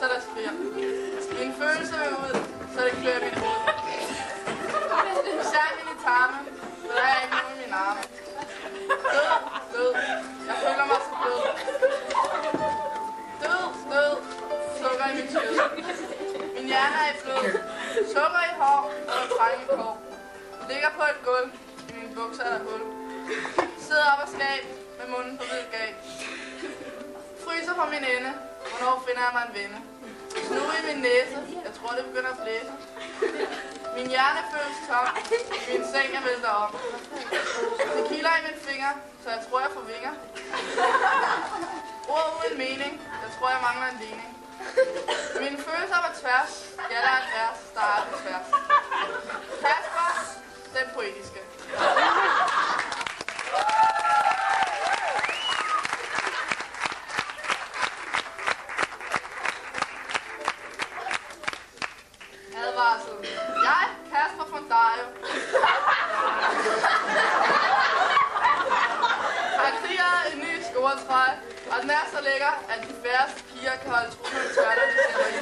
så der skriger. Min følelse vil ud, så det klør mit hoved. Især mine tarme, for der er ikke nogen i mine arme. Død, død, jeg føler mig så blød. Død, død, sukker i min tød. Min hjerne er i blod, sukker i hår og trange kår. Ligger på et gulv, i mine bukser er der hul. Sidder op ad skab, med munden på hvid gab. Fryser på min ende, hvornår finder jeg mig en venne. Snue i min næse, jeg tror det begynder at blæse. Min hjerne føles tom, min seng er vælter om. Det kilder i mine fingre, så jeg tror jeg får vinger. Ord uden mening, jeg tror jeg mangler en ligning. Mine følelser var tværs, jeg er et vers, der er aldrig tværs. Kasper, den poetiske. Advarsel. Jeg, Kasper von Dario, har kriget en ny scoretrøje, og den er så lækker, at de færreste piger kan holde troen tørre, når de sætter i.